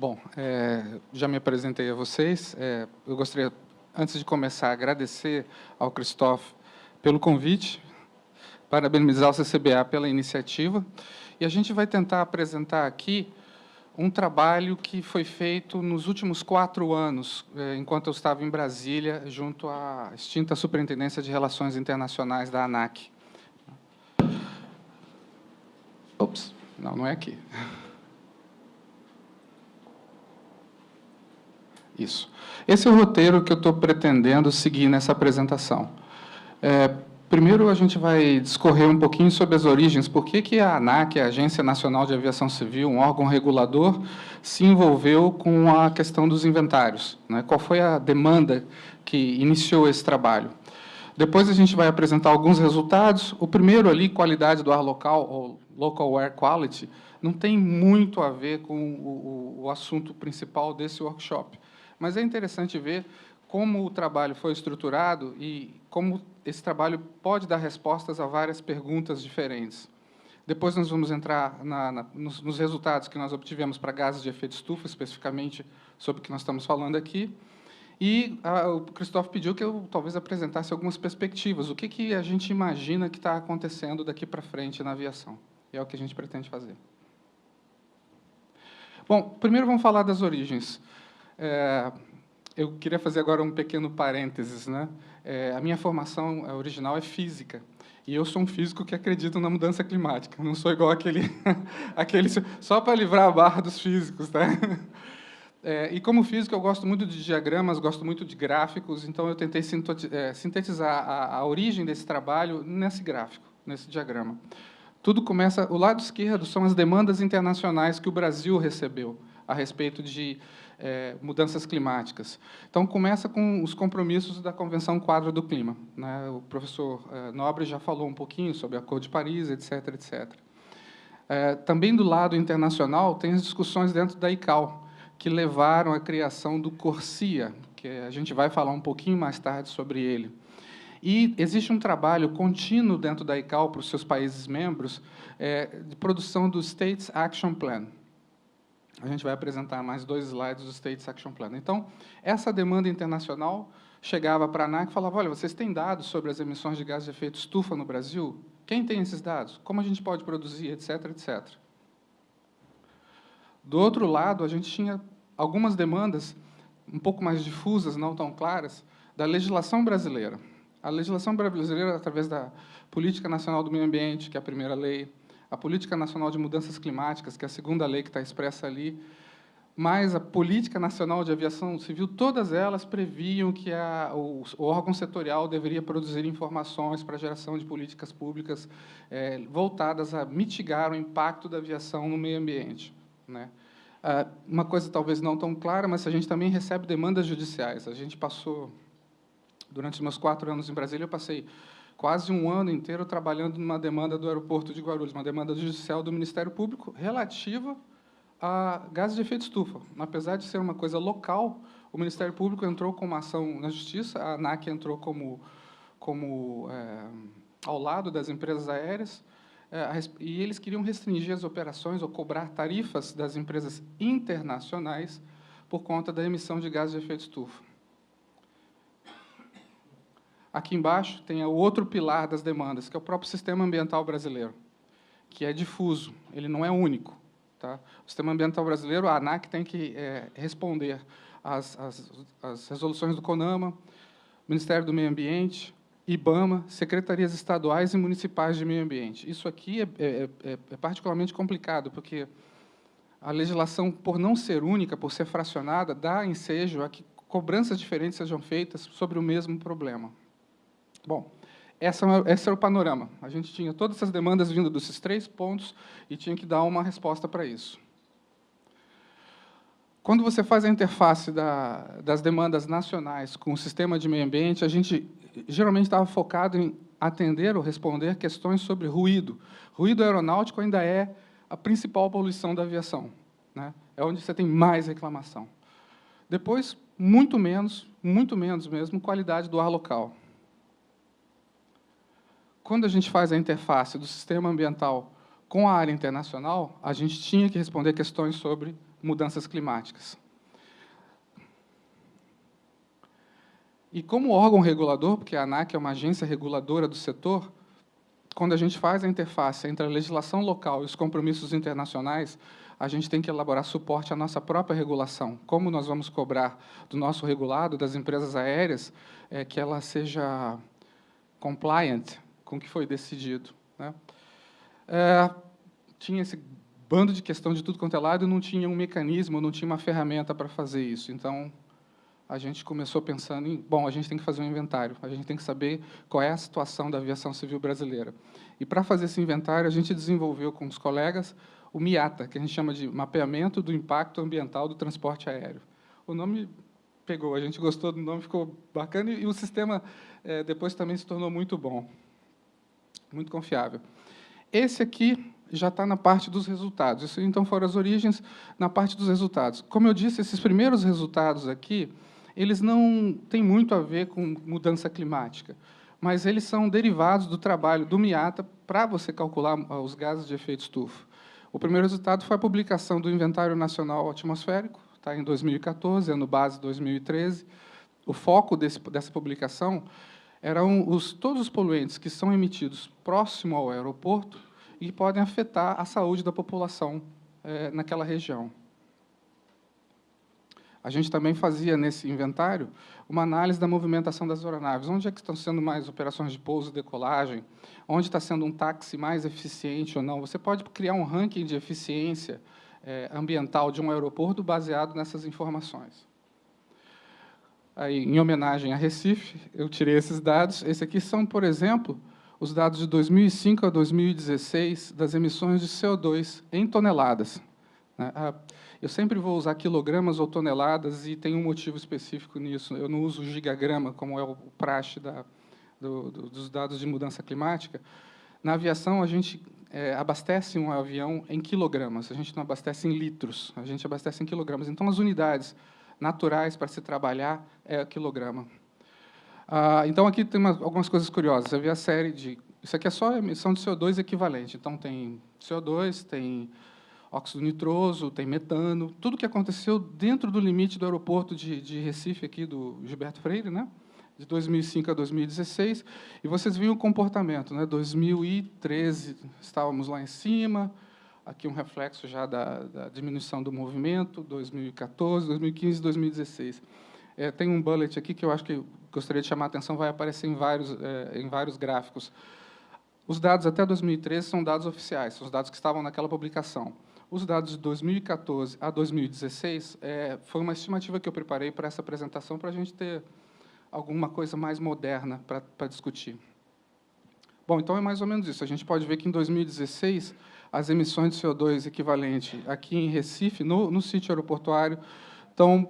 Bom, já me apresentei a vocês. Eu gostaria, antes de começar, agradecer ao Christophe pelo convite, parabenizar o CCBA pela iniciativa, e a gente vai tentar apresentar aqui um trabalho que foi feito nos últimos 4 anos, enquanto eu estava em Brasília, junto à extinta Superintendência de Relações Internacionais da ANAC. Ops, não é aqui. Isso. Esse é o roteiro que eu estou pretendendo seguir nessa apresentação. Primeiro, a gente vai discorrer um pouquinho sobre as origens, por que a ANAC, a Agência Nacional de Aviação Civil, um órgão regulador, se envolveu com a questão dos inventários, né? Qual foi a demanda que iniciou esse trabalho. Depois, a gente vai apresentar alguns resultados. O primeiro ali, qualidade do ar local, ou Local Air Quality, não tem muito a ver com o assunto principal desse workshop. Mas é interessante ver como o trabalho foi estruturado e como esse trabalho pode dar respostas a várias perguntas diferentes. Depois nós vamos entrar nos resultados que nós obtivemos para gases de efeito estufa, especificamente sobre o que nós estamos falando aqui. E o Christophe pediu que eu talvez apresentasse algumas perspectivas. O que a gente imagina que está acontecendo daqui para frente na aviação? E é o que a gente pretende fazer. Bom, primeiro vamos falar das origens. Eu queria fazer agora um pequeno parênteses, né? A minha formação original é física, e eu sou um físico que acredita na mudança climática. Não sou igual aquele só para livrar a barra dos físicos, tá? E como físico eu gosto muito de diagramas, gosto muito de gráficos, então eu tentei sintetizar a origem desse trabalho nesse gráfico, nesse diagrama. Tudo começa, o lado esquerdo são as demandas internacionais que o Brasil recebeu a respeito de mudanças climáticas. Então, começa com os compromissos da Convenção Quadro do Clima, né? O professor Nobre já falou um pouquinho sobre o Acordo de Paris, etc., etc. Também, do lado internacional, tem as discussões dentro da ICAO, que levaram à criação do CORSIA, que a gente vai falar um pouquinho mais tarde sobre ele. E existe um trabalho contínuo dentro da ICAO para os seus países membros de produção do States Action Plan. A gente vai apresentar mais 2 slides do States Action Plan. Então, essa demanda internacional chegava para a ANAC e falava, olha, vocês têm dados sobre as emissões de gases de efeito estufa no Brasil? Quem tem esses dados? Como a gente pode produzir, etc., etc. Do outro lado, a gente tinha algumas demandas um pouco mais difusas, não tão claras, da legislação brasileira. A legislação brasileira, através da Política Nacional do Meio Ambiente, que é a primeira lei, a Política Nacional de Mudanças Climáticas, que é a segunda lei que está expressa ali, mas a Política Nacional de Aviação Civil, todas elas previam que o órgão setorial deveria produzir informações para a geração de políticas públicas voltadas a mitigar o impacto da aviação no meio ambiente, né? Uma coisa talvez não tão clara, mas a gente também recebe demandas judiciais. A gente passou, durante os meus 4 anos em Brasília, eu passei quase um ano inteiro trabalhando numa demanda do aeroporto de Guarulhos, uma demanda judicial do Ministério Público relativa a gases de efeito estufa. Apesar de ser uma coisa local, o Ministério Público entrou com uma ação na Justiça, a ANAC entrou ao lado das empresas aéreas, e eles queriam restringir as operações ou cobrar tarifas das empresas internacionais por conta da emissão de gases de efeito estufa. Aqui embaixo tem o outro pilar das demandas, que é o próprio sistema ambiental brasileiro, que é difuso, ele não é único. Tá? O sistema ambiental brasileiro, a ANAC tem que responder às resoluções do CONAMA, Ministério do Meio Ambiente, IBAMA, secretarias estaduais e municipais de meio ambiente. Isso aqui é particularmente complicado, porque a legislação, por não ser única, por ser fracionada, dá ensejo a que cobranças diferentes sejam feitas sobre o mesmo problema. Bom, esse era o panorama. A gente tinha todas essas demandas vindo desses 3 pontos e tinha que dar uma resposta para isso. Quando você faz a interface das demandas nacionais com o sistema de meio ambiente, a gente geralmente estava focado em atender ou responder questões sobre ruído. Ruído aeronáutico ainda é a principal poluição da aviação, né? É onde você tem mais reclamação. Depois, muito menos mesmo, qualidade do ar local. Quando a gente faz a interface do sistema ambiental com a área internacional, a gente tinha que responder questões sobre mudanças climáticas. E como órgão regulador, porque a ANAC é uma agência reguladora do setor, quando a gente faz a interface entre a legislação local e os compromissos internacionais, a gente tem que elaborar suporte à nossa própria regulação. Como nós vamos cobrar do nosso regulado, das empresas aéreas, que ela seja compliant com o que foi decidido, né? Tinha esse bando de questão de tudo quanto é lado e não tinha um mecanismo, não tinha uma ferramenta para fazer isso. Então, a gente começou pensando em, bom, a gente tem que fazer um inventário, a gente tem que saber qual é a situação da aviação civil brasileira. E, para fazer esse inventário, a gente desenvolveu com os colegas o MIATA, que a gente chama de Mapeamento do Impacto Ambiental do Transporte Aéreo. O nome pegou, a gente gostou do nome, ficou bacana, e o sistema depois também se tornou muito bom, muito confiável. Esse aqui já está na parte dos resultados. Isso, então, foram as origens na parte dos resultados. Como eu disse, esses primeiros resultados aqui, eles não têm muito a ver com mudança climática, mas eles são derivados do trabalho do MIATA para você calcular os gases de efeito estufa. O primeiro resultado foi a publicação do Inventário Nacional Atmosférico, tá, em 2014, ano base 2013. O foco dessa publicação eram todos os poluentes que são emitidos próximo ao aeroporto e podem afetar a saúde da população naquela região. A gente também fazia, nesse inventário, uma análise da movimentação das aeronaves. Onde é que estão sendo mais operações de pouso e decolagem? Onde está sendo um táxi mais eficiente ou não? Você pode criar um ranking de eficiência ambiental de um aeroporto baseado nessas informações. Aí, em homenagem a Recife, eu tirei esses dados. Esses aqui são, por exemplo, os dados de 2005 a 2016 das emissões de CO2 em toneladas. Eu sempre vou usar quilogramas ou toneladas e tem um motivo específico nisso. Eu não uso gigagrama, como é o praxe dos dados de mudança climática. Na aviação, a gente abastece um avião em quilogramas, a gente não abastece em litros, a gente abastece em quilogramas. Então, as unidades naturais para se trabalhar é quilograma. Então, aqui tem algumas coisas curiosas. Havia a série de... Isso aqui é só a emissão de CO2 equivalente. Então, tem CO2, tem óxido nitroso, tem metano, tudo que aconteceu dentro do limite do aeroporto de Recife, aqui do Gilberto Freire, né? De 2005 a 2016, e vocês viram o comportamento, né? 2013, estávamos lá em cima, aqui um reflexo já da diminuição do movimento, 2014, 2015, 2016. Tem um bullet aqui que eu acho que gostaria de chamar a atenção, vai aparecer em vários gráficos. Os dados até 2013 são dados oficiais, são os dados que estavam naquela publicação. Os dados de 2014 a 2016 foi uma estimativa que eu preparei para essa apresentação, para a gente ter alguma coisa mais moderna para discutir. Bom, então é mais ou menos isso. A gente pode ver que, em 2016, as emissões de CO2 equivalente aqui em Recife, no sítio aeroportuário, estão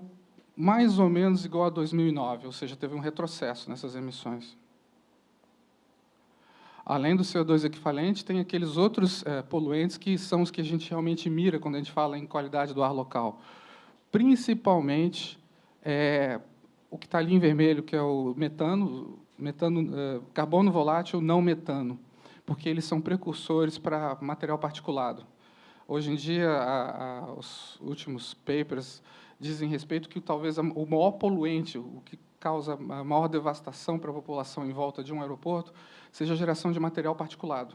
mais ou menos igual a 2009, ou seja, teve um retrocesso nessas emissões. Além do CO2 equivalente, tem aqueles outros poluentes que são os que a gente realmente mira quando a gente fala em qualidade do ar local. Principalmente, o que está ali em vermelho, que é o metano, carbono volátil não metano, porque eles são precursores para material particulado. Hoje em dia, os últimos papers dizem respeito que talvez o maior poluente, o que causa a maior devastação para a população em volta de um aeroporto, seja a geração de material particulado.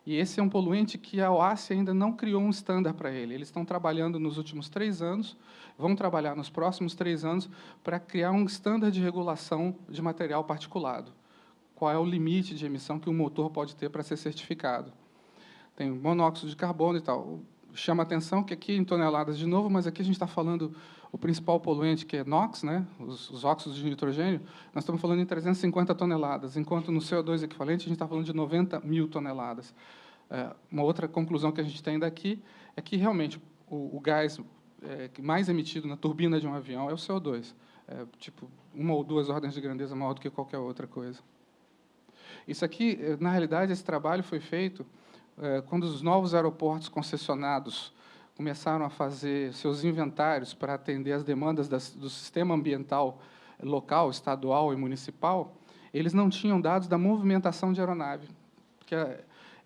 E esse é um poluente que a OACI ainda não criou um estándar para ele. Eles estão trabalhando nos últimos 3 anos, vão trabalhar nos próximos 3 anos para criar um estándar de regulação de material particulado. Qual é o limite de emissão que um motor pode ter para ser certificado? Tem monóxido de carbono e tal. Chama a atenção que aqui, em toneladas de novo, mas aqui a gente está falando o principal poluente, que é NOx, né, os óxidos de nitrogênio, nós estamos falando em 350 toneladas, enquanto no CO2 equivalente a gente está falando de 90 mil toneladas. Uma outra conclusão que a gente tem daqui é que, realmente, o gás mais emitido na turbina de um avião é o CO2. Tipo, 1 ou 2 ordens de grandeza maior do que qualquer outra coisa. Isso aqui, na realidade, esse trabalho foi feito quando os novos aeroportos concessionados começaram a fazer seus inventários para atender às demandas do sistema ambiental local, estadual e municipal. Eles não tinham dados da movimentação de aeronave, porque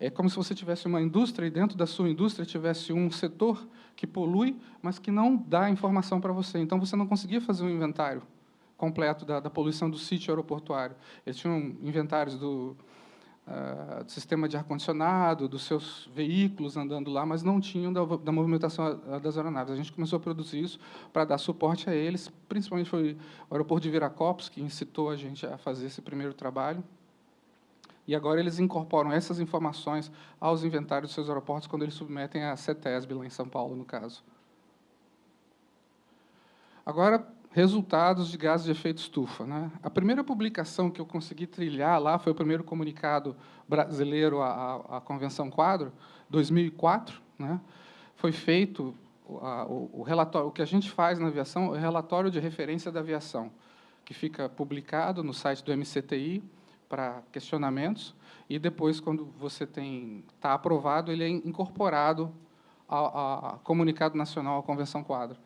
É como se você tivesse uma indústria e dentro da sua indústria tivesse um setor que polui, mas que não dá informação para você. Então, você não conseguia fazer um inventário completo da poluição do sítio aeroportuário. Eles tinham inventários do sistema de ar-condicionado, dos seus veículos andando lá, mas não tinham da movimentação das aeronaves. A gente começou a produzir isso para dar suporte a eles, principalmente foi o aeroporto de Viracopos que incitou a gente a fazer esse primeiro trabalho. E agora eles incorporam essas informações aos inventários dos seus aeroportos quando eles submetem à CETESB, lá em São Paulo, no caso. Agora, resultados de gases de efeito estufa, né? A primeira publicação que eu consegui trilhar lá foi o primeiro comunicado brasileiro à Convenção Quadro, 2004. Né? Foi feito o relatório. O que a gente faz na aviação é o relatório de referência da aviação, que fica publicado no site do MCTI para questionamentos, e depois, quando você está aprovado, ele é incorporado ao comunicado nacional, à Convenção Quadro.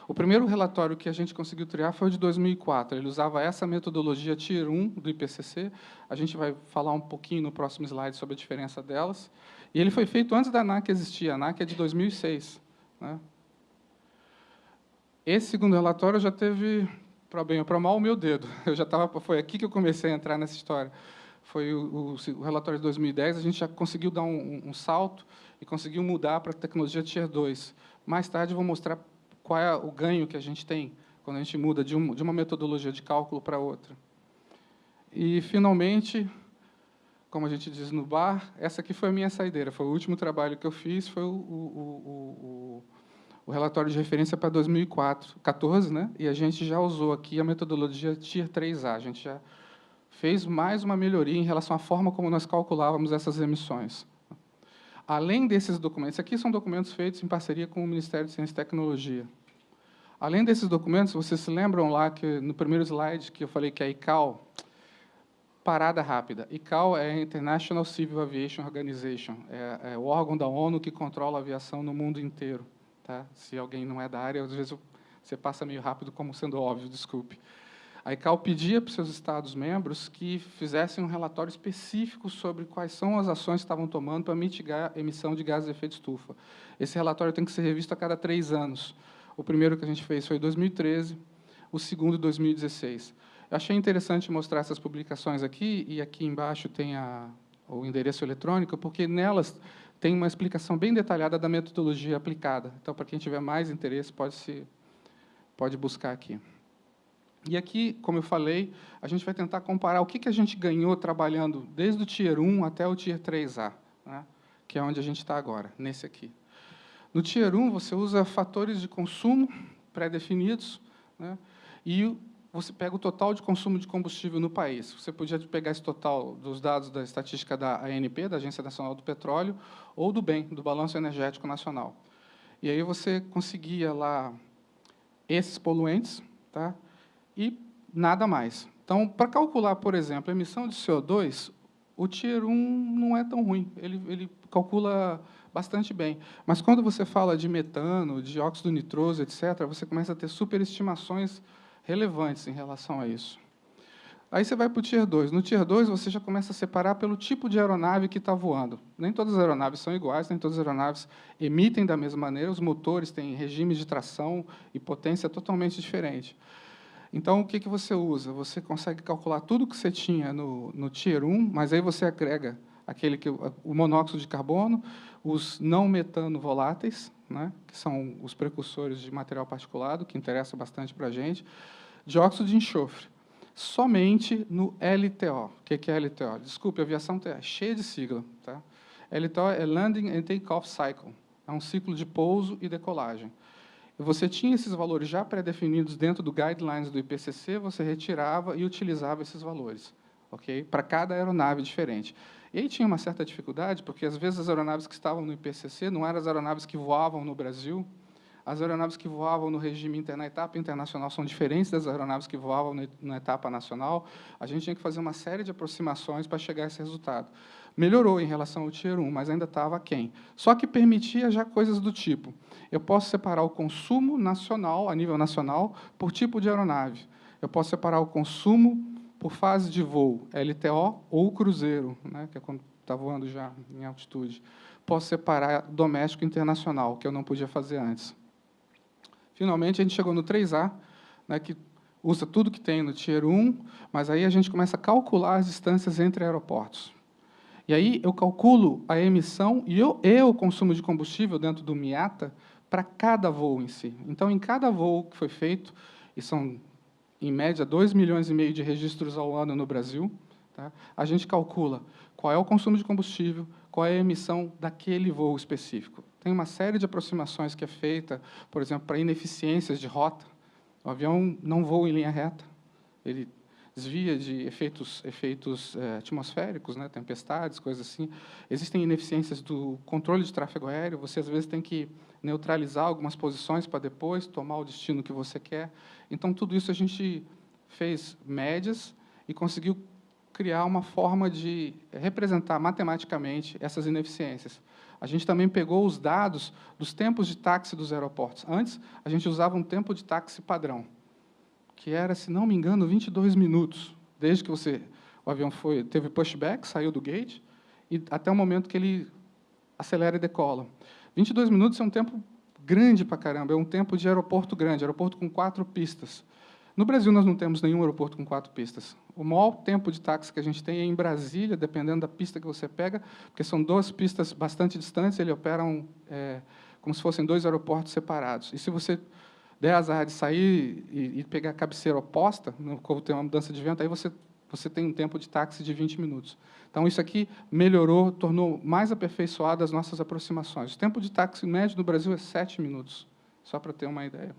O primeiro relatório que a gente conseguiu triar foi o de 2004. Ele usava essa metodologia Tier 1 do IPCC. A gente vai falar um pouquinho no próximo slide sobre a diferença delas. E ele foi feito antes da ANAC existir. A ANAC é de 2006. Né? Esse segundo relatório já teve, para bem ou para mal, o meu dedo. Foi aqui que eu comecei a entrar nessa história. Foi o relatório de 2010, a gente já conseguiu dar um salto e conseguiu mudar para a tecnologia Tier 2. Mais tarde, eu vou mostrar qual é o ganho que a gente tem quando a gente muda de uma metodologia de cálculo para outra. E, finalmente, como a gente diz no bar, essa aqui foi a minha saideira. Foi o último trabalho que eu fiz, foi o relatório de referência para 2014, né? E a gente já usou aqui a metodologia Tier 3A. A gente já fez mais uma melhoria em relação à forma como nós calculávamos essas emissões. Além desses documentos, aqui são documentos feitos em parceria com o Ministério de Ciência e Tecnologia. Além desses documentos, vocês se lembram lá que, no primeiro slide, que eu falei que a ICAO, parada rápida, ICAO é a International Civil Aviation Organization, é o órgão da ONU que controla a aviação no mundo inteiro. Tá? Se alguém não é da área, às vezes você passa meio rápido, como sendo óbvio, desculpe. A ICAO pedia para os seus Estados-membros que fizessem um relatório específico sobre quais são as ações que estavam tomando para mitigar a emissão de gases de efeito estufa. Esse relatório tem que ser revisto a cada 3 anos. O primeiro que a gente fez foi em 2013, o segundo em 2016. Eu achei interessante mostrar essas publicações aqui, e aqui embaixo tem o endereço eletrônico, porque nelas tem uma explicação bem detalhada da metodologia aplicada. Então, para quem tiver mais interesse, pode buscar aqui. E aqui, como eu falei, a gente vai tentar comparar o que a gente ganhou trabalhando desde o Tier 1 até o Tier 3A, né, que é onde a gente está agora, nesse aqui. No Tier 1, você usa fatores de consumo pré-definidos, né, e você pega o total de consumo de combustível no país. Você podia pegar esse total dos dados da estatística da ANP, da Agência Nacional do Petróleo, ou do BEM, do Balanço Energético Nacional. E aí você conseguia lá esses poluentes, tá? E nada mais. Então, para calcular, por exemplo, a emissão de CO2, o Tier 1 não é tão ruim, ele calcula bastante bem. Mas, quando você fala de metano, de óxido nitroso, etc., você começa a ter superestimações relevantes em relação a isso. Aí você vai para o Tier 2. No Tier 2, você já começa a separar pelo tipo de aeronave que está voando. Nem todas as aeronaves são iguais, nem todas as aeronaves emitem da mesma maneira, os motores têm regimes de tração e potência totalmente diferentes. Então, o que você usa? Você consegue calcular tudo que você tinha no Tier 1, mas aí você agrega o monóxido de carbono, os não metano voláteis, né, que são os precursores de material particulado, que interessa bastante para a gente, dióxido de enxofre, somente no LTO. O que é LTO? Desculpe, a aviação é cheia de sigla. Tá? LTO é Landing and Takeoff Cycle. É um ciclo de pouso e decolagem. Você tinha esses valores já pré-definidos dentro do guidelines do IPCC, você retirava e utilizava esses valores, okay? Para cada aeronave diferente. E aí tinha uma certa dificuldade, porque, às vezes, as aeronaves que estavam no IPCC não eram as aeronaves que voavam no Brasil. As aeronaves que voavam no regime na etapa internacional são diferentes das aeronaves que voavam na etapa nacional. A gente tinha que fazer uma série de aproximações para chegar a esse resultado. Melhorou em relação ao Tier 1, mas ainda estava aquém. Só que permitia já coisas do tipo: eu posso separar o consumo nacional, a nível nacional, por tipo de aeronave. Eu posso separar o consumo por fase de voo, LTO ou cruzeiro, né, que é quando está voando já em altitude. Posso separar doméstico e internacional, que eu não podia fazer antes. Finalmente, a gente chegou no 3A, né, que usa tudo que tem no Tier 1, mas aí a gente começa a calcular as distâncias entre aeroportos. E aí eu calculo a emissão e o consumo de combustível dentro do MIATA para cada voo em si. Então, em cada voo que foi feito, e são, em média, 2,5 milhões de registros ao ano no Brasil, tá? A gente calcula qual é o consumo de combustível, qual é a emissão daquele voo específico. Tem uma série de aproximações que é feita, por exemplo, para ineficiências de rota. O avião não voa em linha reta, ele desvia de efeitos atmosféricos, né, tempestades, coisas assim. Existem ineficiências do controle de tráfego aéreo, você, às vezes, tem que neutralizar algumas posições para depois tomar o destino que você quer. Então, tudo isso a gente fez médias e conseguiu criar uma forma de representar matematicamente essas ineficiências. A gente também pegou os dados dos tempos de táxi dos aeroportos. Antes, a gente usava um tempo de táxi padrão, que era, se não me engano, 22 minutos, desde que o avião teve pushback, saiu do gate, e até o momento que ele acelera e decola. 22 minutos é um tempo grande para caramba, é um tempo de aeroporto grande, aeroporto com 4 pistas. No Brasil, nós não temos nenhum aeroporto com 4 pistas. O maior tempo de táxi que a gente tem é em Brasília, dependendo da pista que você pega, porque são 2 pistas bastante distantes, eles operam como se fossem 2 aeroportos separados. E se você der azar de sair e pegar a cabeceira oposta, como tem uma mudança de vento, aí você tem um tempo de táxi de 20 minutos. Então, isso aqui melhorou, tornou mais aperfeiçoadas as nossas aproximações. O tempo de táxi médio no Brasil é 7 minutos, só para ter uma ideia.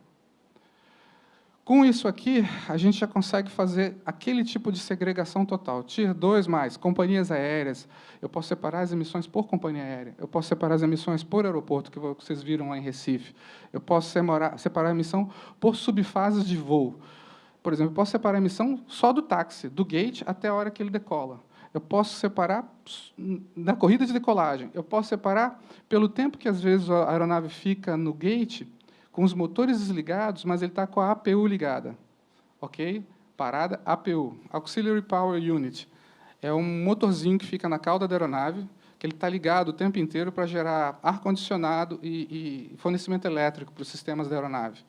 Com isso aqui, a gente já consegue fazer aquele tipo de segregação total. Tier 2 mais, companhias aéreas. Eu posso separar as emissões por companhia aérea. Eu posso separar as emissões por aeroporto, que vocês viram lá em Recife. Eu posso separar a emissão por subfases de voo. Por exemplo, eu posso separar a emissão só do táxi, do gate até a hora que ele decola. Eu posso separar na corrida de decolagem. Eu posso separar pelo tempo que, às vezes, a aeronave fica no gate, com os motores desligados, mas ele está com a APU ligada. Ok? Parada, APU. Auxiliary Power Unit. É um motorzinho que fica na cauda da aeronave, que ele está ligado o tempo inteiro para gerar ar-condicionado e fornecimento elétrico para os sistemas da aeronave.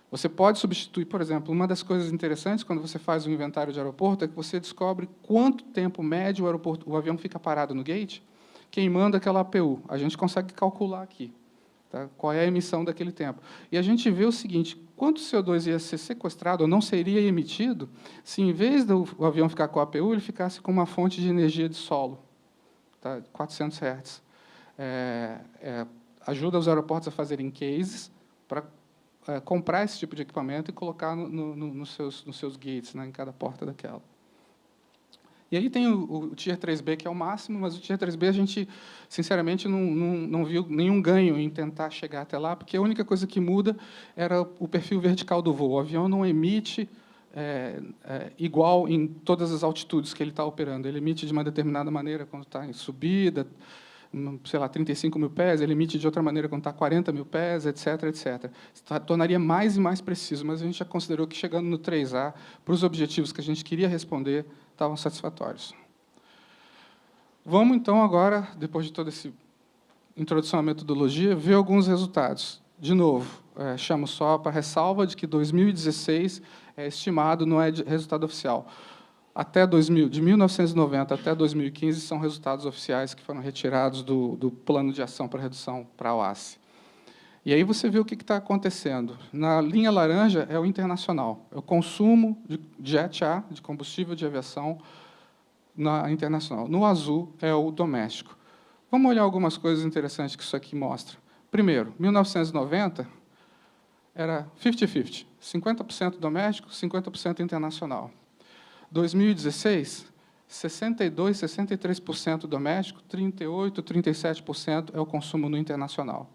Você pode substituir, por exemplo, uma das coisas interessantes quando você faz um inventário de aeroporto é que você descobre quanto tempo médio o avião fica parado no gate, queimando aquela APU. A gente consegue calcular aqui. Tá? Qual é a emissão daquele tempo. E a gente vê o seguinte, quanto CO2 ia ser sequestrado ou não seria emitido se, em vez do avião ficar com a APU, ele ficasse com uma fonte de energia de solo, tá? 400 Hz. Ajuda os aeroportos a fazerem cases para comprar esse tipo de equipamento e colocar nos seus gates, né, em cada porta daquela. E aí tem o Tier 3B, que é o máximo, mas o Tier 3B a gente, sinceramente, não viu nenhum ganho em tentar chegar até lá, porque a única coisa que muda era o perfil vertical do voo. O avião não emite igual em todas as altitudes que ele está operando. Ele emite de uma determinada maneira quando está em subida, sei lá, 35 mil pés, ele emite de outra maneira quando está a 40 mil pés, etc., etc. Tornaria mais e mais preciso, mas a gente já considerou que, chegando no 3A, para os objetivos que a gente queria responder, estavam satisfatórios. Vamos, então, agora, depois de toda essa introdução à metodologia, ver alguns resultados. De novo, chamo só para ressalva de que 2016 é estimado, não é resultado oficial. De 1990 até 2015, são resultados oficiais que foram retirados do Plano de Ação para Redução para a OASSE. E aí você vê o que está acontecendo. Na linha laranja é o internacional, é o consumo de Jet A, de combustível de aviação, na internacional. No azul é o doméstico. Vamos olhar algumas coisas interessantes que isso aqui mostra. Primeiro, 1990 era 50-50, 50% doméstico, 50% internacional. 2016, 62%, 63% doméstico, 38%, 37% é o consumo no internacional.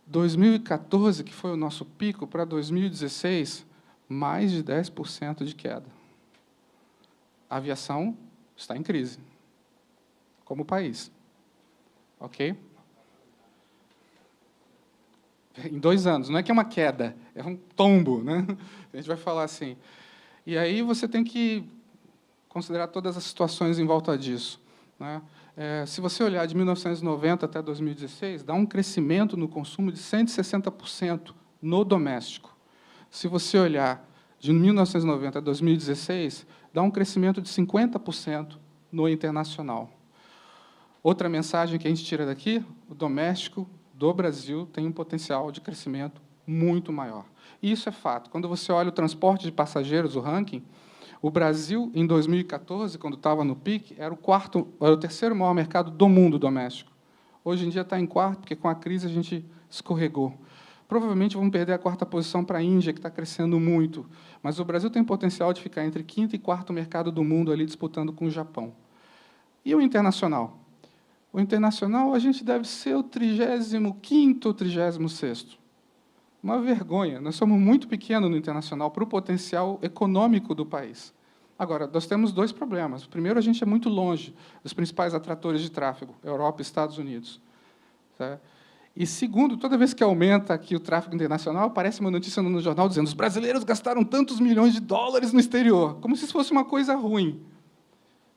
2014, que foi o nosso pico, para 2016, mais de 10% de queda. A aviação está em crise, como país. Ok? Em 2 anos. Não é que é uma queda, é um tombo, né? A gente vai falar assim. E aí você tem que considerar todas as situações em volta disso. né? Se você olhar de 1990 até 2016, dá um crescimento no consumo de 160% no doméstico. Se você olhar de 1990 a 2016, dá um crescimento de 50% no internacional. Outra mensagem que a gente tira daqui, o doméstico do Brasil tem um potencial de crescimento muito maior. E isso é fato. Quando você olha o transporte de passageiros, o ranking, o Brasil, em 2014, quando estava no pique, era o terceiro maior mercado do mundo doméstico. Hoje em dia está em quarto, porque com a crise a gente escorregou. Provavelmente vamos perder a quarta posição para a Índia, que está crescendo muito. Mas o Brasil tem potencial de ficar entre quinto e quarto mercado do mundo, ali disputando com o Japão. E o internacional? O internacional, a gente deve ser o 35º ou 36º. Uma vergonha. Nós somos muito pequenos no internacional para o potencial econômico do país. Agora, nós temos dois problemas. Primeiro, a gente é muito longe dos principais atratores de tráfego, Europa e Estados Unidos. Tá? E, segundo, toda vez que aumenta aqui o tráfego internacional, aparece uma notícia no jornal dizendo os brasileiros gastaram tantos milhões de dólares no exterior, como se isso fosse uma coisa ruim.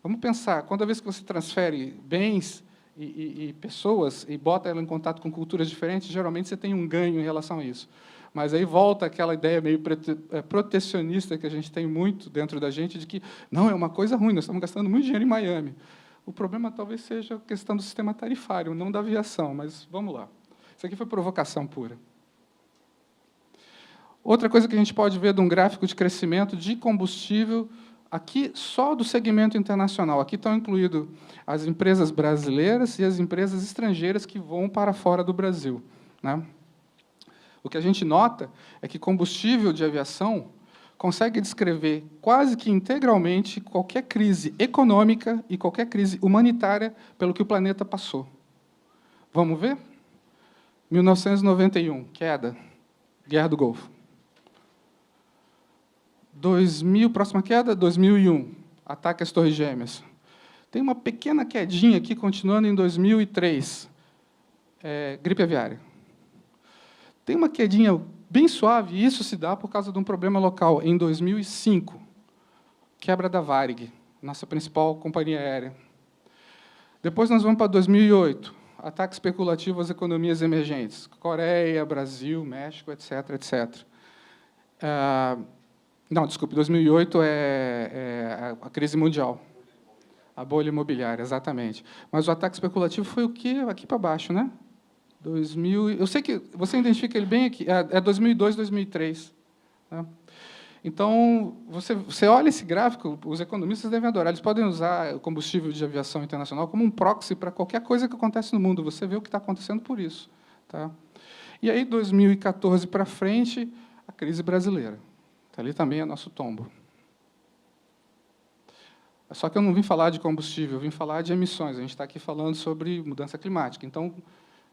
Vamos pensar, toda vez que você transfere bens e pessoas e bota ela em contato com culturas diferentes, geralmente você tem um ganho em relação a isso. Mas aí volta aquela ideia meio protecionista que a gente tem muito dentro da gente, de que não, é uma coisa ruim, nós estamos gastando muito dinheiro em Miami. O problema talvez seja a questão do sistema tarifário, não da aviação, mas vamos lá. Isso aqui foi provocação pura. Outra coisa que a gente pode ver de um gráfico de crescimento de combustível, aqui só do segmento internacional. Aqui estão incluídas as empresas brasileiras e as empresas estrangeiras que vão para fora do Brasil, né? O que a gente nota é que combustível de aviação consegue descrever quase que integralmente qualquer crise econômica e qualquer crise humanitária pelo que o planeta passou. Vamos ver? 1991, queda, Guerra do Golfo. 2000, próxima queda, 2001, ataque às Torres Gêmeas. Tem uma pequena quedinha aqui, continuando em 2003, gripe aviária. Tem uma quedinha bem suave, e isso se dá por causa de um problema local, em 2005, quebra da Varig, nossa principal companhia aérea. Depois nós vamos para 2008, ataque especulativo às economias emergentes, Coreia, Brasil, México, etc., etc. Não, desculpe, 2008 é a crise mundial. A bolha imobiliária, exatamente. Mas o ataque especulativo foi o quê? Aqui para baixo, né? 2000, eu sei que você identifica ele bem aqui, é 2002, 2003. Né? Então, você olha esse gráfico, os economistas devem adorar, eles podem usar o combustível de aviação internacional como um proxy para qualquer coisa que acontece no mundo, você vê o que está acontecendo por isso. Tá? E aí, 2014 para frente, a crise brasileira. Ali também é nosso tombo. Só que eu não vim falar de combustível, eu vim falar de emissões. A gente está aqui falando sobre mudança climática. Então,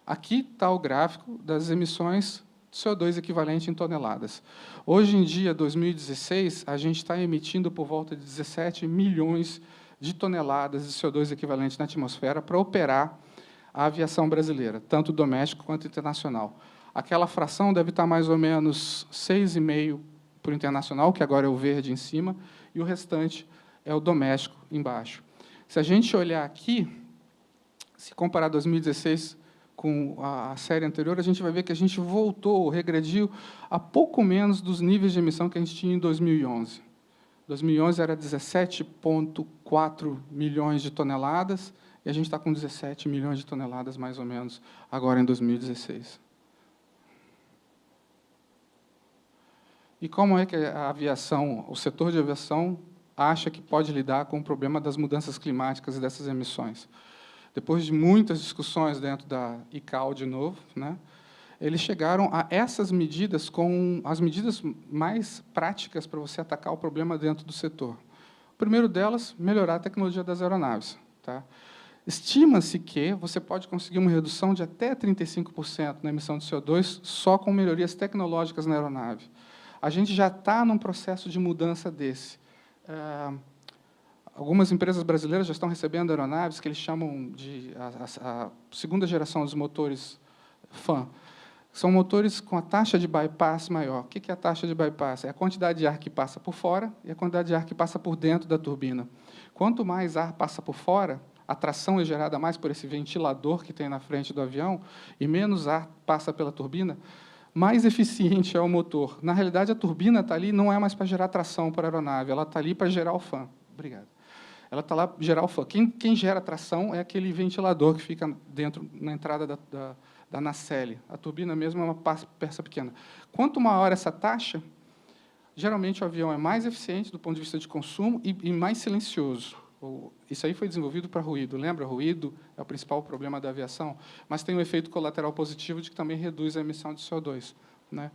aqui está o gráfico das emissões de CO2 equivalente em toneladas. Hoje em dia, 2016, a gente está emitindo por volta de 17 milhões de toneladas de CO2 equivalente na atmosfera para operar a aviação brasileira, tanto doméstico quanto internacional. Aquela fração deve estar mais ou menos 6,5% para o internacional, que agora é o verde em cima, e o restante é o doméstico embaixo. Se a gente olhar aqui, se comparar 2016 com a série anterior, a gente vai ver que a gente voltou, regrediu a pouco menos dos níveis de emissão que a gente tinha em 2011. 2011 era 17,4 milhões de toneladas, e a gente está com 17 milhões de toneladas, mais ou menos, agora em 2016. E como é que a aviação, o setor de aviação, acha que pode lidar com o problema das mudanças climáticas e dessas emissões? Depois de muitas discussões dentro da ICAO, de novo, né, eles chegaram a essas medidas com as medidas mais práticas para você atacar o problema dentro do setor. O primeiro delas, melhorar a tecnologia das aeronaves. Tá? Estima-se que você pode conseguir uma redução de até 35% na emissão de CO2 só com melhorias tecnológicas na aeronave. A gente já está num processo de mudança desse. Algumas empresas brasileiras já estão recebendo aeronaves que eles chamam de a segunda geração dos motores FAN. São motores com a taxa de bypass maior. O que é a taxa de bypass? É a quantidade de ar que passa por fora e a quantidade de ar que passa por dentro da turbina. Quanto mais ar passa por fora, a tração é gerada mais por esse ventilador que tem na frente do avião, e menos ar passa pela turbina, mais eficiente é o motor. Na realidade, a turbina está ali não é mais para gerar tração para a aeronave, ela está ali para gerar o fan. Obrigado. Ela está lá para gerar o fan. Quem gera tração é aquele ventilador que fica dentro, na entrada da nacelle. A turbina mesmo é uma peça pequena. Quanto maior essa taxa, geralmente o avião é mais eficiente do ponto de vista de consumo e mais silencioso. Isso aí foi desenvolvido para ruído. Lembra? Ruído é o principal problema da aviação, mas tem um efeito colateral positivo de que também reduz a emissão de CO2. Né?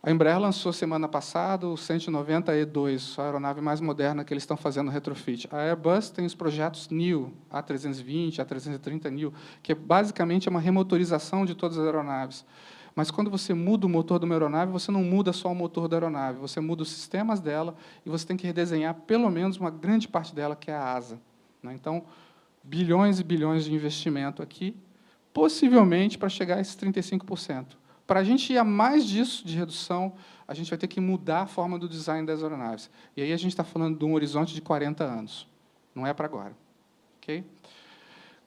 A Embraer lançou, semana passada, o 190E2, a aeronave mais moderna que eles estão fazendo retrofit. A Airbus tem os projetos NEO, A320, A330neo, que basicamente é uma remotorização de todas as aeronaves. Mas, quando você muda o motor de uma aeronave, você não muda só o motor da aeronave, você muda os sistemas dela e você tem que redesenhar, pelo menos, uma grande parte dela, que é a asa. Né? Então, bilhões e bilhões de investimento aqui, possivelmente para chegar a esses 35%. Para a gente ir a mais disso, de redução, a gente vai ter que mudar a forma do design das aeronaves. E aí a gente está falando de um horizonte de 40 anos. Não é para agora. Okay?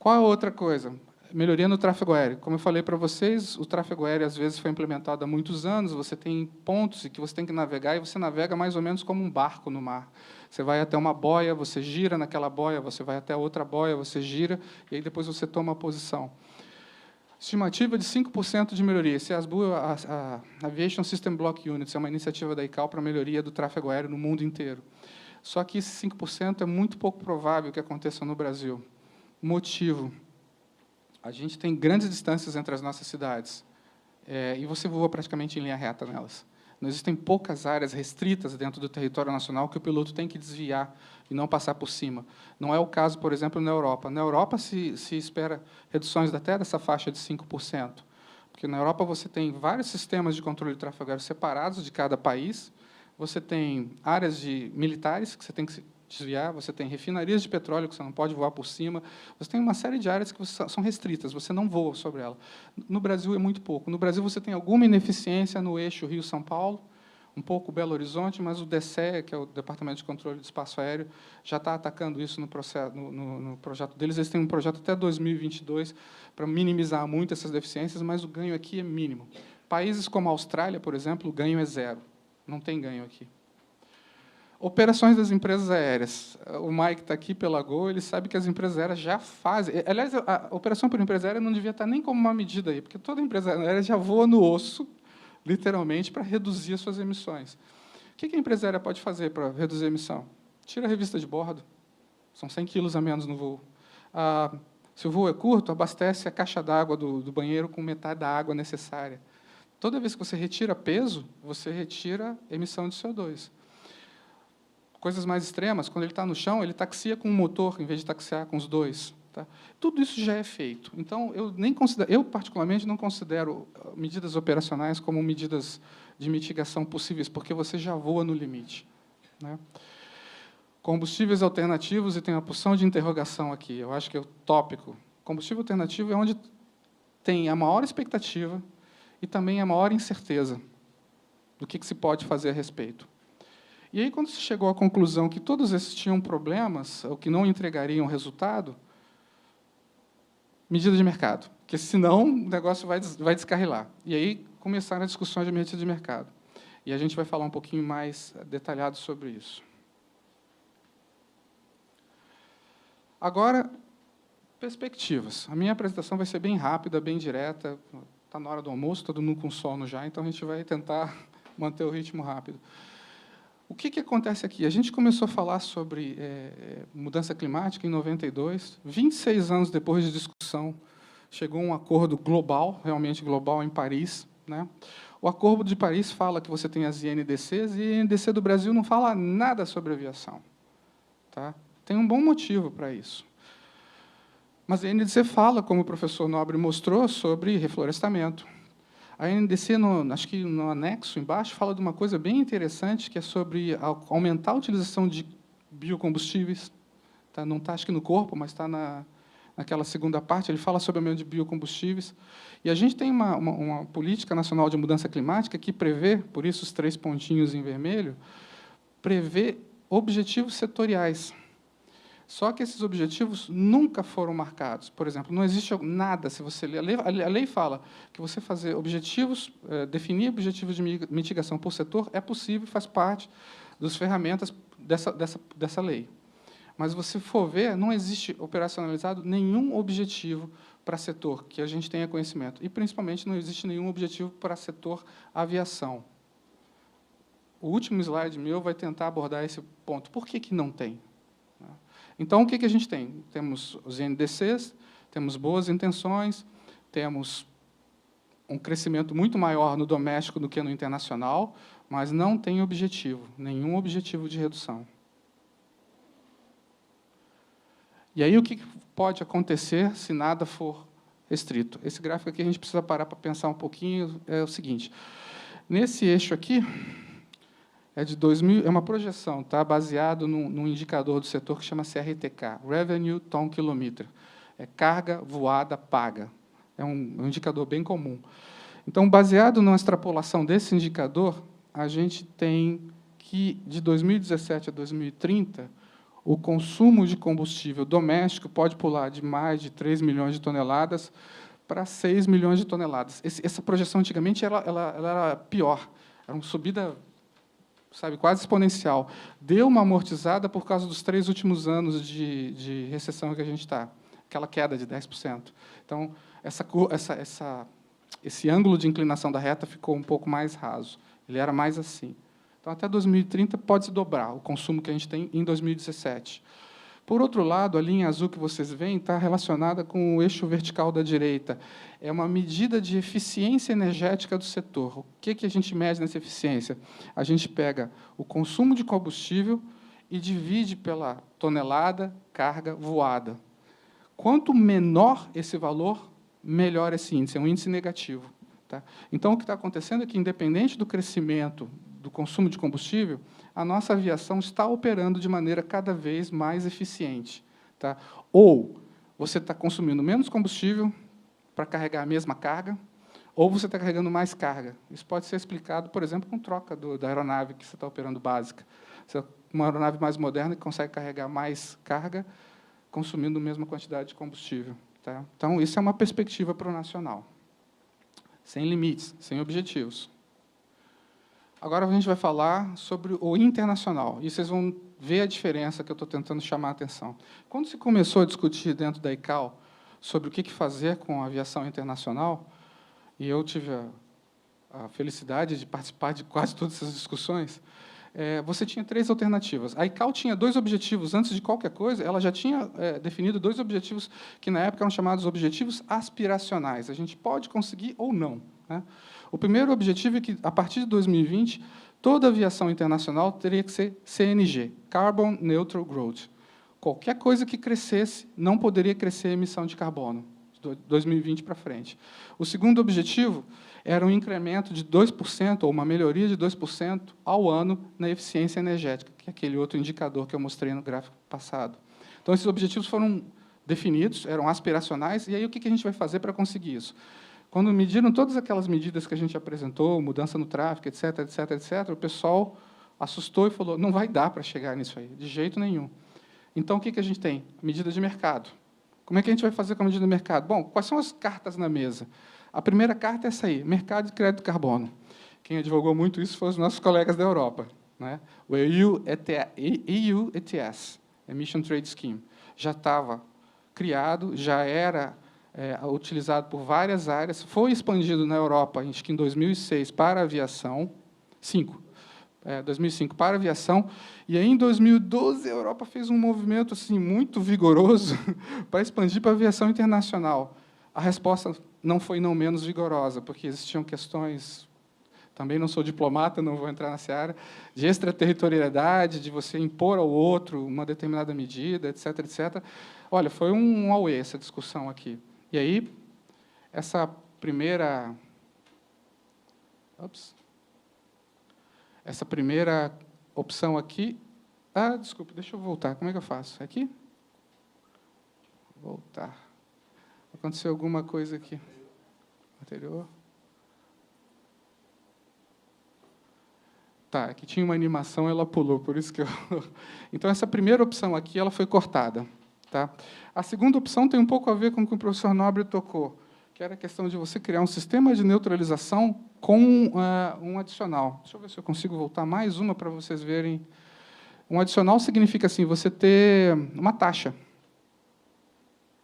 Qual a outra coisa? Melhoria no tráfego aéreo. Como eu falei para vocês, o tráfego aéreo, às vezes, foi implementado há muitos anos, você tem pontos em que você tem que navegar, e você navega mais ou menos como um barco no mar. Você vai até uma boia, você gira naquela boia, você vai até outra boia, você gira, e aí depois você toma a posição. Estimativa de 5% de melhoria. Esse ASBU, a Aviation System Block Units, é uma iniciativa da ICAO para a melhoria do tráfego aéreo no mundo inteiro. Só que esse 5% é muito pouco provável que aconteça no Brasil. Motivo: a gente tem grandes distâncias entre as nossas cidades, e você voa praticamente em linha reta nelas. Não existem poucas áreas restritas dentro do território nacional que o piloto tem que desviar e não passar por cima. Não é o caso, por exemplo, na Europa. Na Europa se espera reduções até dessa faixa de 5%, porque na Europa você tem vários sistemas de controle de tráfego aéreo separados de cada país, você tem áreas militares que você tem que desviar, você tem refinarias de petróleo que você não pode voar por cima, você tem uma série de áreas que são restritas, você não voa sobre ela. No Brasil é muito pouco. No Brasil você tem alguma ineficiência no eixo Rio-São Paulo, um pouco Belo Horizonte, mas o DECE, que é o Departamento de Controle de Espaço Aéreo, já está atacando isso no projeto deles. Eles têm um projeto até 2022 para minimizar muito essas deficiências, mas o ganho aqui é mínimo. Países como a Austrália, por exemplo, o ganho é zero. Não tem ganho aqui. Operações das empresas aéreas. O Mike está aqui pela Gol, ele sabe que as empresas aéreas já fazem. Aliás, a operação por empresa aérea não devia estar nem como uma medida aí, porque toda empresa aérea já voa no osso, literalmente, para reduzir as suas emissões. O que a empresa aérea pode fazer para reduzir a emissão? Tira a revista de bordo, são 100 quilos a menos no voo. Se o voo é curto, abastece a caixa d'água do banheiro com metade da água necessária. Toda vez que você retira peso, você retira emissão de CO2. Coisas mais extremas, quando ele está no chão, ele taxia com um motor, em vez de taxiar com os dois. Tá? Tudo isso já é feito. Então, eu, particularmente, não considero medidas operacionais como medidas de mitigação possíveis, porque você já voa no limite. Né? Combustíveis alternativos, e tem uma porção de interrogação aqui, eu acho que é o tópico. Combustível alternativo é onde tem a maior expectativa e também a maior incerteza do que se pode fazer a respeito. E aí, quando se chegou à conclusão que todos esses tinham problemas, ou que não entregariam resultado, medida de mercado, porque, senão, o negócio vai descarrilar. E aí começaram as discussões de medida de mercado. E a gente vai falar um pouquinho mais detalhado sobre isso. Agora, perspectivas. A minha apresentação vai ser bem rápida, bem direta. Está na hora do almoço, todo mundo com sono já, então a gente vai tentar manter o ritmo rápido. O que acontece aqui? A gente começou a falar sobre mudança climática em 92. 26 anos depois de discussão, chegou um acordo global, realmente global, em Paris. Né? O Acordo de Paris fala que você tem as INDCs, e a INDC do Brasil não fala nada sobre aviação. Tá? Tem um bom motivo para isso. Mas a INDC fala, como o professor Nobre mostrou, sobre reflorestamento. A NDC, acho que no anexo embaixo, fala de uma coisa bem interessante, que é sobre aumentar a utilização de biocombustíveis. Tá? Não está, acho que, no corpo, mas está naquela segunda parte. Ele fala sobre o aumento de biocombustíveis. E a gente tem uma política nacional de mudança climática que prevê, por isso os 3 pontinhos em vermelho, prevê objetivos setoriais. Só que esses objetivos nunca foram marcados. Por exemplo, não existe nada, se você ler, a lei fala que você fazer objetivos, definir objetivos de mitigação por setor é possível, faz parte das ferramentas dessa lei. Mas, se você for ver, não existe operacionalizado nenhum objetivo para setor que a gente tenha conhecimento. E, principalmente, não existe nenhum objetivo para setor aviação. O último slide meu vai tentar abordar esse ponto. Por que não tem? Então, o que a gente tem? Temos os NDCs, temos boas intenções, temos um crescimento muito maior no doméstico do que no internacional, mas não tem objetivo, nenhum objetivo de redução. E aí, o que pode acontecer se nada for restrito? Esse gráfico aqui a gente precisa parar para pensar um pouquinho. É o seguinte: nesse eixo aqui, é de 2000, é uma projeção, tá, baseado num indicador do setor que chama CRTK, Revenue Ton Kilometer. É carga voada paga. É um indicador bem comum. Então, baseado na extrapolação desse indicador, a gente tem que, de 2017 a 2030, o consumo de combustível doméstico pode pular de mais de 3 milhões de toneladas para 6 milhões de toneladas. Essa projeção, antigamente, ela era pior. Era uma subida, sabe, quase exponencial. Deu uma amortizada por causa dos 3 últimos anos de recessão que a gente está, aquela queda de 10%. Então, esse ângulo de inclinação da reta ficou um pouco mais raso. Ele era mais assim. Então, até 2030, pode se dobrar o consumo que a gente tem em 2017. Por outro lado, a linha azul que vocês veem está relacionada com o eixo vertical da direita. É uma medida de eficiência energética do setor. O que a gente mede nessa eficiência? A gente pega o consumo de combustível e divide pela tonelada carga voada. Quanto menor esse valor, melhor esse índice. É um índice negativo. Tá? Então, o que está acontecendo é que, independente do crescimento do consumo de combustível, a nossa aviação está operando de maneira cada vez mais eficiente. Tá? Ou você está consumindo menos combustível para carregar a mesma carga, ou você está carregando mais carga. Isso pode ser explicado, por exemplo, com troca da aeronave que você está operando básica. Uma aeronave mais moderna que consegue carregar mais carga, consumindo a mesma quantidade de combustível. Tá? Então, isso é uma perspectiva para o nacional. Sem limites, sem objetivos. Agora, a gente vai falar sobre o internacional, e vocês vão ver a diferença que eu estou tentando chamar a atenção. Quando se começou a discutir dentro da ICAO sobre o que fazer com a aviação internacional, e eu tive a felicidade de participar de quase todas essas discussões, você tinha 3 alternativas. A ICAO tinha 2 objetivos. Antes de qualquer coisa, ela já tinha definido 2 objetivos que, na época, eram chamados objetivos aspiracionais. A gente pode conseguir ou não. Né? O primeiro objetivo é que, a partir de 2020, toda aviação internacional teria que ser CNG, Carbon Neutral Growth. Qualquer coisa que crescesse não poderia crescer a emissão de carbono, de 2020 para frente. O segundo objetivo era um incremento de 2%, ou uma melhoria de 2% ao ano na eficiência energética, que é aquele outro indicador que eu mostrei no gráfico passado. Então, esses objetivos foram definidos, eram aspiracionais, e aí o que a gente vai fazer para conseguir isso? Quando mediram todas aquelas medidas que a gente apresentou, mudança no tráfego, etc., etc., etc., o pessoal assustou e falou, não vai dar para chegar nisso aí, de jeito nenhum. Então, o que a gente tem? Medida de mercado. Como é que a gente vai fazer com a medida de mercado? Bom, quais são as cartas na mesa? A primeira carta é essa aí, mercado de crédito carbono. Quem advogou muito isso foram os nossos colegas da Europa. Né? O EU ETS, Emission Trade Scheme, já estava criado, já era utilizado por várias áreas, foi expandido na Europa, acho que em 2006, para a aviação, 2005 para a aviação, e aí, em 2012, a Europa fez um movimento assim, muito vigoroso para expandir para a aviação internacional. A resposta não foi não menos vigorosa, porque existiam questões, também não sou diplomata, não vou entrar nessa área, de extraterritorialidade, de você impor ao outro uma determinada medida, etc., etc. Olha, foi um auê essa discussão aqui. E aí, essa primeira opção aqui... desculpe, deixa eu voltar. Como é que eu faço? Aqui? Voltar. Aconteceu alguma coisa aqui. Anterior. Tá, aqui tinha uma animação, ela pulou, por isso que eu... Então, essa primeira opção aqui, ela foi cortada. Tá? A segunda opção tem um pouco a ver com o que o professor Nobre tocou, que era a questão de você criar um sistema de neutralização com um adicional. Deixa eu ver se eu consigo voltar mais uma para vocês verem. Um adicional significa assim, você ter uma taxa.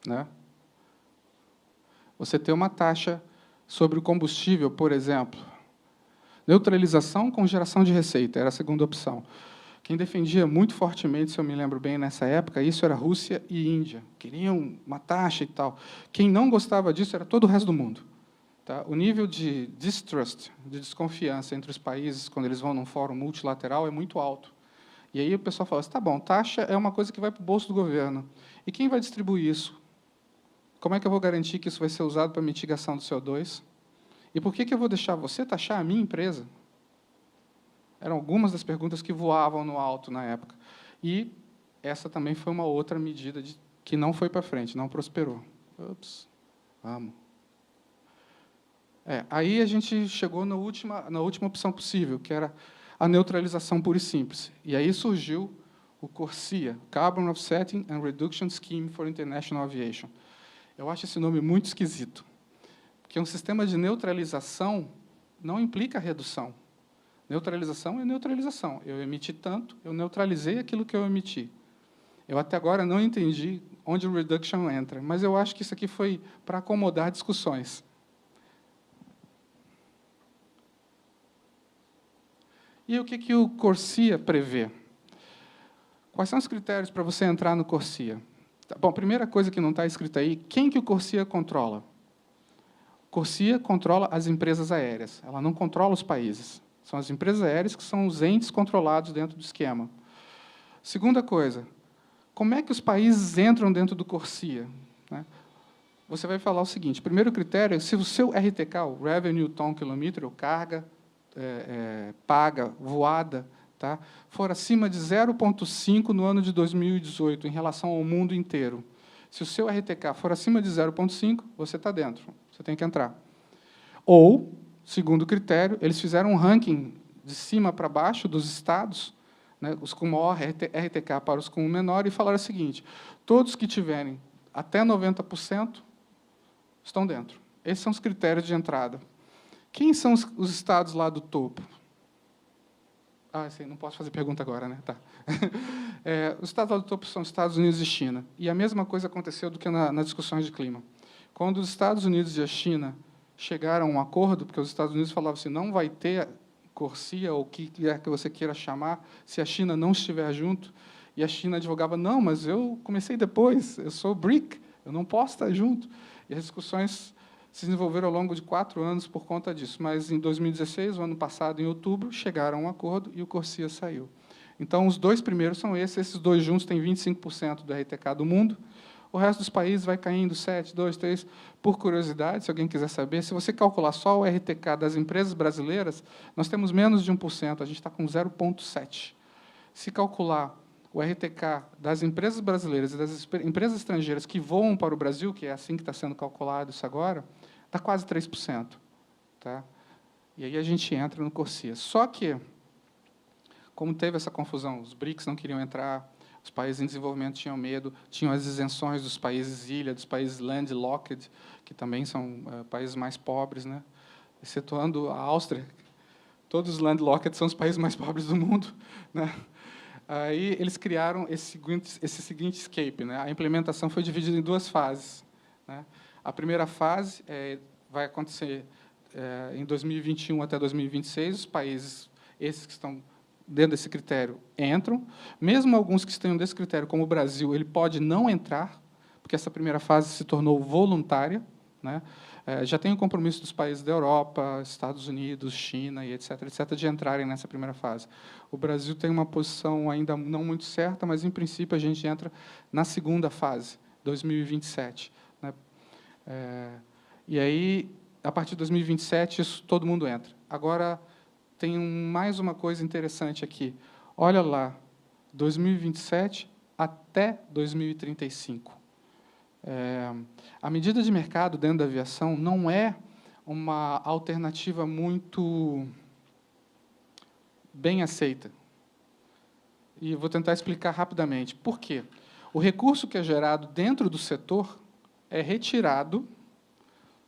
Né? Você ter uma taxa sobre o combustível, por exemplo. Neutralização com geração de receita, era a segunda opção. Quem defendia muito fortemente, se eu me lembro bem, nessa época, isso era Rússia e Índia. Queriam uma taxa e tal. Quem não gostava disso era todo o resto do mundo. Tá? O nível de distrust, de desconfiança entre os países, quando eles vão num fórum multilateral, é muito alto. E aí o pessoal fala assim, tá bom, taxa é uma coisa que vai para o bolso do governo. E quem vai distribuir isso? Como é que eu vou garantir que isso vai ser usado para mitigação do CO2? E por que eu vou deixar você taxar a minha empresa? Eram algumas das perguntas que voavam no alto na época. E essa também foi uma outra medida que não foi para frente, não prosperou. Ups, vamos. Aí a gente chegou na última opção possível, que era a neutralização pura e simples. E aí surgiu o CORSIA, Carbon Offsetting and Reduction Scheme for International Aviation. Eu acho esse nome muito esquisito, porque um sistema de neutralização não implica redução. Neutralização é neutralização. Eu emiti tanto, eu neutralizei aquilo que eu emiti. Eu até agora não entendi onde o reduction entra, mas eu acho que isso aqui foi para acomodar discussões. E o que o CORSIA prevê? Quais são os critérios para você entrar no CORSIA? Bom, primeira coisa que não está escrita aí, quem que o CORSIA controla? O CORSIA controla as empresas aéreas, ela não controla os países. São as empresas aéreas que são os entes controlados dentro do esquema. Segunda coisa, como é que os países entram dentro do CORSIA? Né? Você vai falar o seguinte, primeiro critério, se o seu RTK, o Revenue Ton Kilometer, ou carga paga, voada, tá, for acima de 0,5 no ano de 2018, em relação ao mundo inteiro. Se o seu RTK for acima de 0,5, você está dentro, você tem que entrar. Ou, segundo critério, eles fizeram um ranking de cima para baixo dos estados, né, os com maior RTK para os com menor, e falaram o seguinte, todos que tiverem até 90% estão dentro. Esses são os critérios de entrada. Quem são os estados lá do topo? Sim, não posso fazer pergunta agora, né? Tá. Os estados lá do topo são Estados Unidos e China. E a mesma coisa aconteceu do que nas discussões de clima. Quando os Estados Unidos e a China chegaram a um acordo, porque os Estados Unidos falavam assim, não vai ter CORSIA, ou o que quer que você queira chamar, se a China não estiver junto, e a China advogava, não, mas eu comecei depois, eu sou BRIC, eu não posso estar junto. E as discussões se desenvolveram ao longo de 4 anos por conta disso. Mas, em 2016, o ano passado, em outubro, chegaram a um acordo e o CORSIA saiu. Então, os dois primeiros são esses dois juntos têm 25% do RTK do mundo, o resto dos países vai caindo 7, 2, 3. Por curiosidade, se alguém quiser saber, se você calcular só o RTK das empresas brasileiras, nós temos menos de 1%, a gente está com 0,7%. Se calcular o RTK das empresas brasileiras e das empresas estrangeiras que voam para o Brasil, que é assim que está sendo calculado isso agora, está quase 3%. Tá? E aí a gente entra no CORSIA. Só que, como teve essa confusão, os BRICS não queriam entrar, os países em desenvolvimento tinham medo, tinham as isenções dos países ilha, dos países landlocked, que também são países mais pobres, né? Excetuando a Áustria. Todos os landlocked são os países mais pobres do mundo, né? Aí eles criaram esse seguinte escape, né? A implementação foi dividida em 2 fases, né? A primeira fase vai acontecer em 2021 até 2026. Os países, esses que estão dentro desse critério, entram. Mesmo alguns que estão desse critério, como o Brasil, ele pode não entrar, porque essa primeira fase se tornou voluntária, né? Já tem o compromisso dos países da Europa, Estados Unidos, China, e etc., de entrarem nessa primeira fase. O Brasil tem uma posição ainda não muito certa, mas, em princípio, a gente entra na segunda fase, 2027. Né? E aí, a partir de 2027, isso, todo mundo entra. Agora, tem mais uma coisa interessante aqui. Olha lá, 2027 até 2035. A medida de mercado dentro da aviação não é uma alternativa muito bem aceita. E vou tentar explicar rapidamente. Por quê? O recurso que é gerado dentro do setor é retirado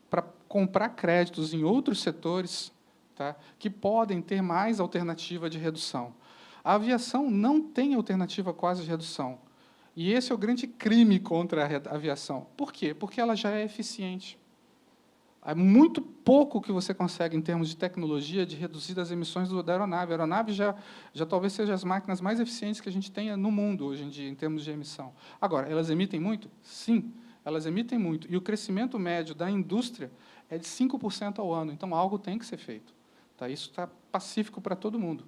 para comprar créditos em outros setores, tá, que podem ter mais alternativa de redução. A aviação não tem alternativa quase de redução. E esse é o grande crime contra a aviação. Por quê? Porque ela já é eficiente. É muito pouco que você consegue, em termos de tecnologia, de reduzir as emissões da aeronave. A aeronave já talvez seja as máquinas mais eficientes que a gente tenha no mundo, hoje em dia, em termos de emissão. Agora, elas emitem muito? Sim, elas emitem muito. E o crescimento médio da indústria é de 5% ao ano. Então, algo tem que ser feito. Tá? Isso está pacífico para todo mundo.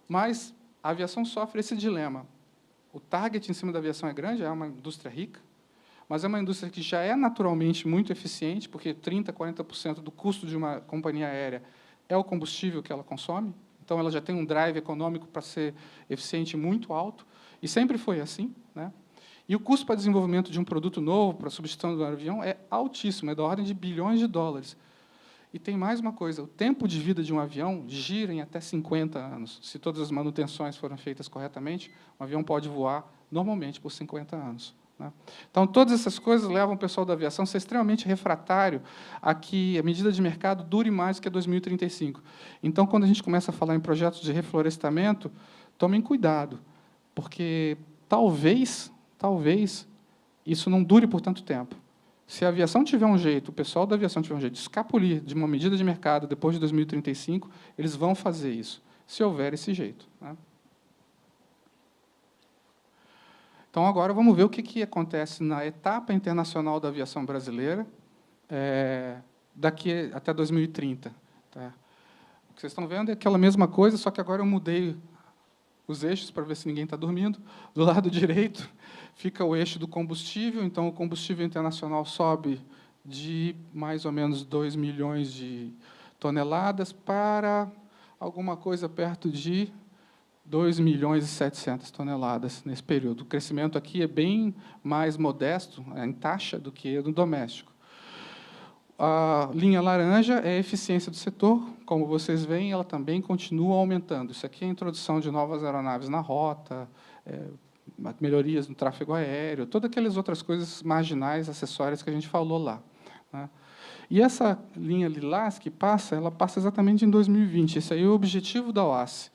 Mas a aviação sofre esse dilema. O target em cima da aviação é grande, é uma indústria rica, mas é uma indústria que já é naturalmente muito eficiente, porque 30%, 40% do custo de uma companhia aérea é o combustível que ela consome, então ela já tem um drive econômico para ser eficiente muito alto, e sempre foi assim, né? E o custo para desenvolvimento de um produto novo, para a substituição do avião, é altíssimo, é da ordem de bilhões de dólares. E tem mais uma coisa, o tempo de vida de um avião gira em até 50 anos. Se todas as manutenções forem feitas corretamente, um avião pode voar normalmente por 50 anos. Né? Então, todas essas coisas levam o pessoal da aviação a ser extremamente refratário a que a medida de mercado dure mais que a 2035. Então, quando a gente começa a falar em projetos de reflorestamento, tomem cuidado, porque talvez isso não dure por tanto tempo. Se a aviação tiver um jeito, o pessoal da aviação tiver um jeito de escapulir de uma medida de mercado depois de 2035, eles vão fazer isso, se houver esse jeito. Né? Então, agora, vamos ver o que acontece na etapa internacional da aviação brasileira daqui até 2030. Tá? O que vocês estão vendo é aquela mesma coisa, só que agora eu mudei os eixos para ver se ninguém está dormindo. Do lado direito fica o eixo do combustível, então o combustível internacional sobe de mais ou menos 2 milhões de toneladas para alguma coisa perto de 2 milhões e 700 toneladas nesse período. O crescimento aqui é bem mais modesto, em taxa, do que no doméstico. A linha laranja é a eficiência do setor. Como vocês veem, ela também continua aumentando. Isso aqui é a introdução de novas aeronaves na rota, melhorias no tráfego aéreo, todas aquelas outras coisas marginais, acessórias que a gente falou lá. Né? E essa linha lilás que passa, ela passa exatamente em 2020. Esse aí é o objetivo da OASSE.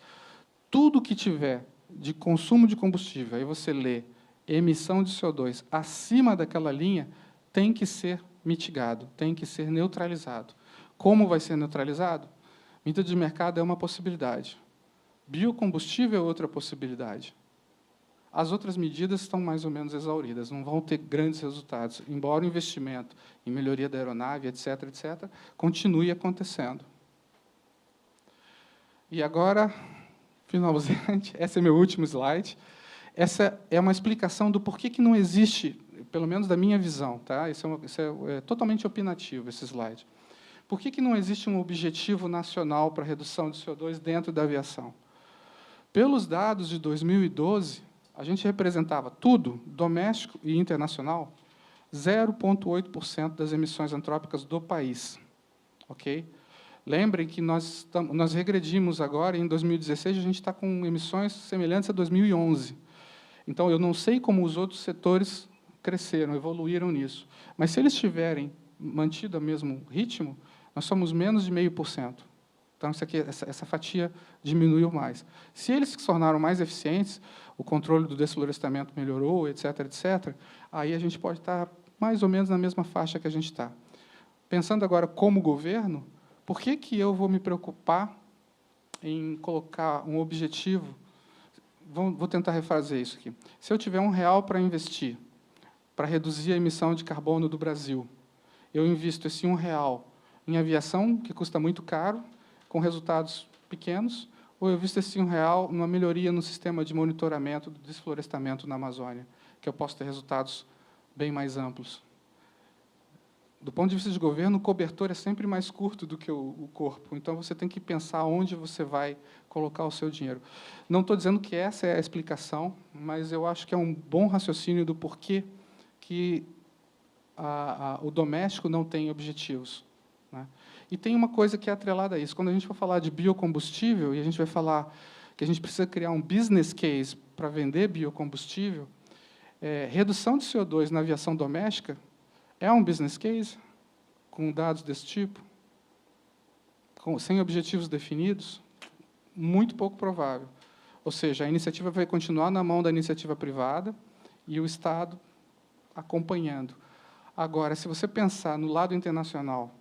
Tudo que tiver de consumo de combustível, aí você lê emissão de CO2 acima daquela linha, tem que ser mitigado, tem que ser neutralizado. Como vai ser neutralizado? Medida de mercado é uma possibilidade. Biocombustível é outra possibilidade. As outras medidas estão mais ou menos exauridas, não vão ter grandes resultados, embora o investimento em melhoria da aeronave, etc., continue acontecendo. E agora, finalmente, esse é meu último slide. Essa é uma explicação do porquê que não existe, pelo menos da minha visão, tá? Isso é totalmente opinativo, esse slide. Por que não existe um objetivo nacional para a redução de CO2 dentro da aviação? Pelos dados de 2012, a gente representava tudo, doméstico e internacional, 0,8% das emissões antrópicas do país. Okay? Lembrem que nós regredimos agora, em 2016, a gente está com emissões semelhantes a 2011. Então, eu não sei como os outros setores cresceram, evoluíram nisso. Mas, se eles tiverem mantido o mesmo ritmo, nós somos menos de 0,5%. Então, essa fatia diminuiu mais. Se eles se tornaram mais eficientes, o controle do desflorestamento melhorou, etc., aí a gente pode estar mais ou menos na mesma faixa que a gente está. Pensando agora como governo, por que eu vou me preocupar em colocar um objetivo? Vou tentar refazer isso aqui. Se eu tiver R$1 para investir, para reduzir a emissão de carbono do Brasil, eu invisto esse R$1 em aviação, que custa muito caro, com resultados pequenos, ou eu invisto esse R$1 numa melhoria no sistema de monitoramento do desflorestamento na Amazônia, que eu posso ter resultados bem mais amplos. Do ponto de vista de governo, o cobertor é sempre mais curto do que o corpo. Então, você tem que pensar onde você vai colocar o seu dinheiro. Não estou dizendo que essa é a explicação, mas eu acho que é um bom raciocínio do porquê que o doméstico não tem objetivos. Né? E tem uma coisa que é atrelada a isso. Quando a gente for falar de biocombustível, e a gente vai falar que a gente precisa criar um business case para vender biocombustível, redução de CO2 na aviação doméstica é um business case com dados desse tipo? Sem objetivos definidos? Muito pouco provável. Ou seja, a iniciativa vai continuar na mão da iniciativa privada e o Estado acompanhando. Agora, se você pensar no lado internacional,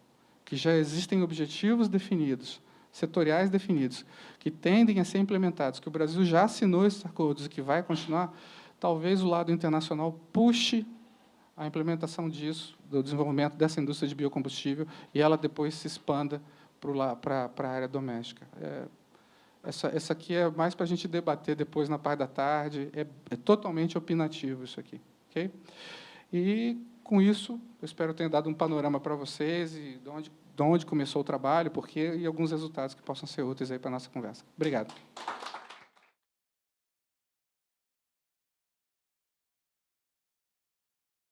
que já existem objetivos definidos, setoriais definidos, que tendem a ser implementados, que o Brasil já assinou esses acordos e que vai continuar, talvez o lado internacional puxe a implementação disso, do desenvolvimento dessa indústria de biocombustível, e ela depois se expanda para a área doméstica. Essa aqui é mais para a gente debater depois na parte da tarde, é totalmente opinativo isso aqui. Okay? E, com isso, eu espero ter dado um panorama para vocês e de onde começou o trabalho, por quê, e alguns resultados que possam ser úteis aí para a nossa conversa. Obrigado.